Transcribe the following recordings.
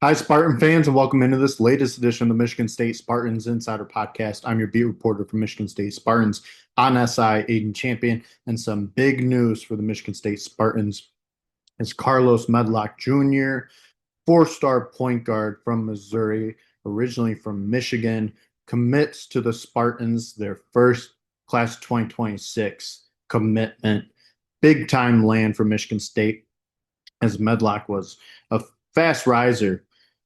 Hi, Spartan fans, and welcome into this latest edition of the Michigan State Spartans Insider Podcast. I'm your beat reporter for Michigan State Spartans on SI, Aiden Champion, and some big news for the Michigan State Spartans is Carlos Medlock Jr., four-star point guard from Missouri, originally from Michigan, commits to the Spartans, their first class of 2026 commitment. Big time land for Michigan State, as Medlock was a fast riser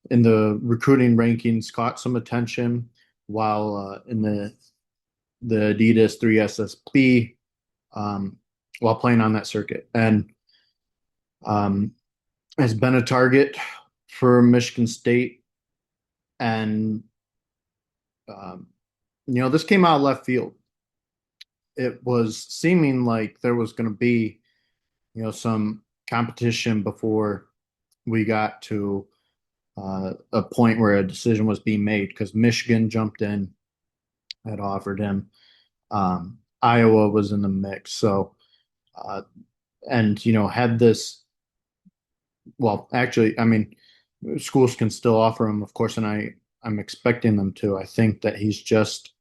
in the recruiting rankings, caught some attention while in the Adidas 3SSB while playing on that circuit, and um, has been a target for Michigan State. And um, this came out of left field. It was seeming like there was going to be some competition before we got to a point where a decision was being made, because Michigan jumped in, had offered him. Iowa was in the mix. So, and had this. Well, actually, I mean, schools can still offer him, of course, and I'm expecting them to. I think that he's just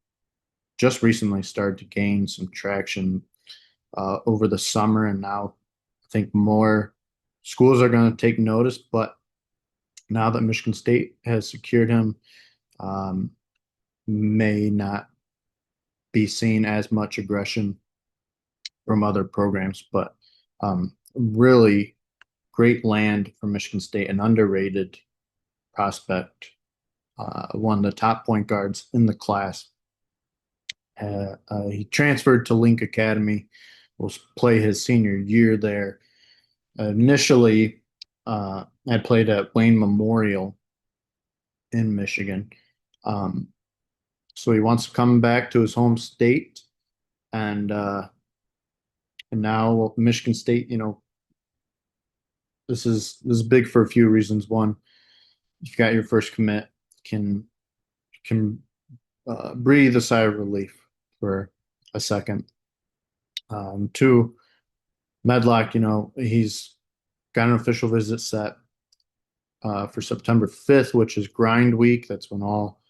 recently started to gain some traction over the summer, and now I think more schools are going to take notice. But now that Michigan State has secured him, um, may not be seen as much aggression from other programs. But really great land for Michigan State, an underrated prospect, one of the top point guards in the class. He transferred to Link Academy, will play his senior year there. Initially, I played at Wayne Memorial in Michigan. Um, so he wants to come back to his home state, and now Michigan State. This is big for a few reasons. One, you've got your first commit, can breathe a sigh of relief for a second. Two, Medlock, he's got an official visit set for September 5th, which is grind week. That's when all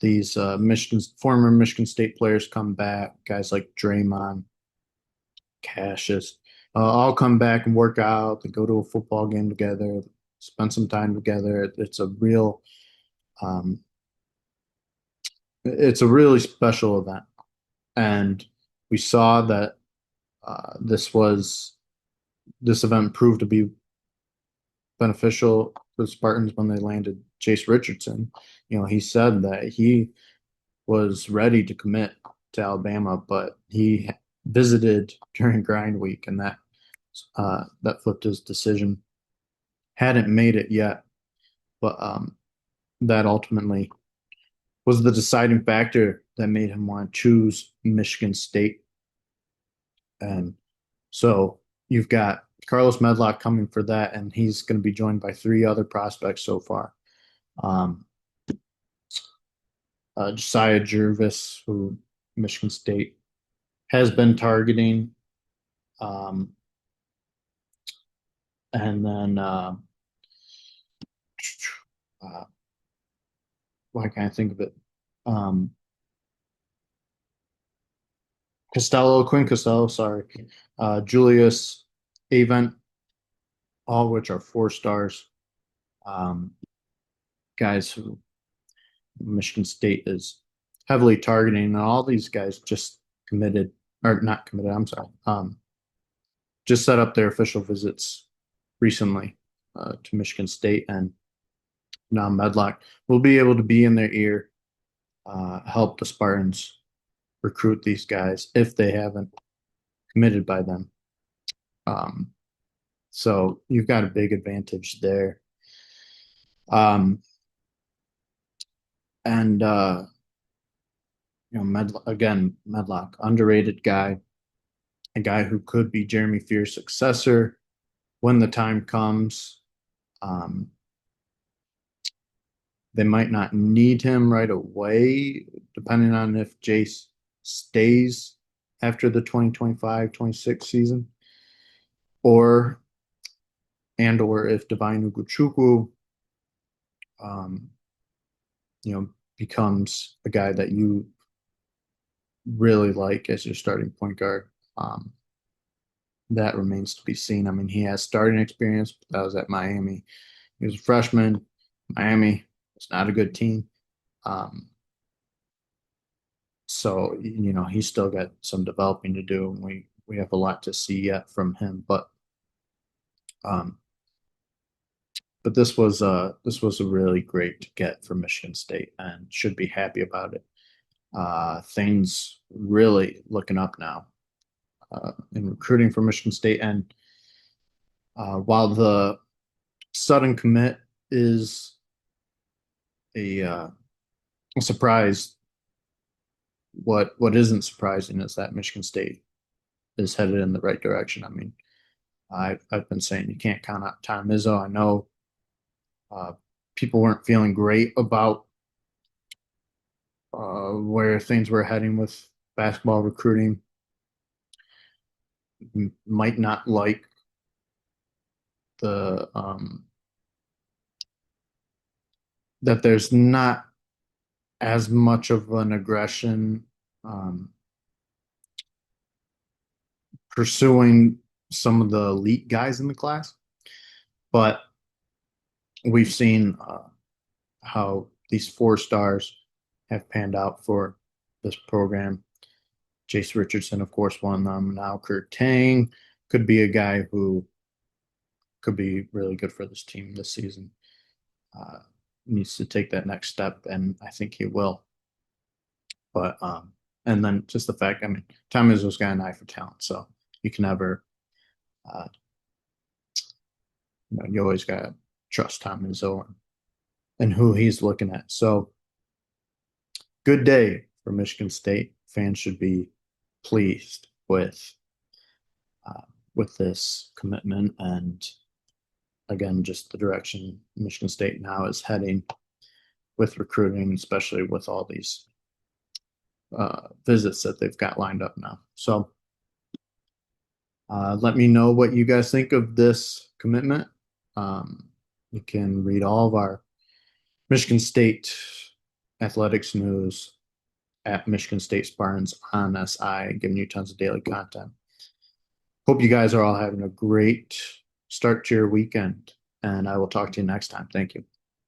these former Michigan State players come back. Guys like Draymond, Cassius, all come back and work out. They go to a football game together, spend some time together. Um, it's a really special event, and we saw that this event proved to be beneficial for the Spartans when they landed Chase Richardson. He said that he was ready to commit to Alabama, but he visited during grind week, and that flipped his decision. Hadn't made it yet, but that ultimately was the deciding factor that made him want to choose Michigan State. And so you've got Carlos Medlock coming for that, and he's going to be joined by three other prospects so far. Um, Josiah Jervis, who Michigan State has been targeting, um, and then uh, why can't I think of it? Um, Quinn Costello, sorry, Julius Avent, all which are four stars. Um, Guys who Michigan State is heavily targeting, and all these guys just committed, or not committed, I'm sorry, just set up their official visits recently to Michigan State, and now Medlock will be able to be in their ear, help the Spartans recruit these guys if they haven't committed by them. Um, so you've got a big advantage there. And Medlock, underrated guy, a guy who could be Jeremy Fear's successor when the time comes. Um, they might not need him right away, depending on if Jace stays after the 2025-26 season, or if Divine Ugochukwu um, becomes a guy that you really like as your starting point guard. Um, that remains to be seen. I mean, he has starting experience, but that was at Miami. He was a freshman. Miami was not a good team. Um, so he's still got some developing to do, and we have a lot to see yet from him. Um, but this was a really great get for Michigan State, and should be happy about it. Things really looking up now in recruiting for Michigan State, and while the sudden commit is a surprise, what isn't surprising is that Michigan State is headed in the right direction. I mean, I've been saying you can't count out Tom Izzo. I know uh, people weren't feeling great about where things were heading with basketball recruiting. Might not like the that there's not as much of an aggression pursuing some of the elite guys in the class, but we've seen how these 4 stars have panned out for this program. Jace Richardson, of course, one of them. Now Kurt Tang could be a guy who could be really good for this team this season. Uh, Needs to take that next step, and I think he will. But and then just the fact, I mean, Tom Izzo's got an eye for talent, so you can never, uh, you always gotta trust Tom Izzo and who he's looking at. So good day for Michigan State. Fans should be pleased uh, with this commitment, and again, just the direction Michigan State now is heading with recruiting, especially with all these visits that they've got lined up now. So let me know what you guys think of this commitment. You can read all of our Michigan State athletics news at Michigan State Spartans on SI, giving you tons of daily content. Hope you guys are all having a great start to your weekend, and I will talk to you next time. Thank you.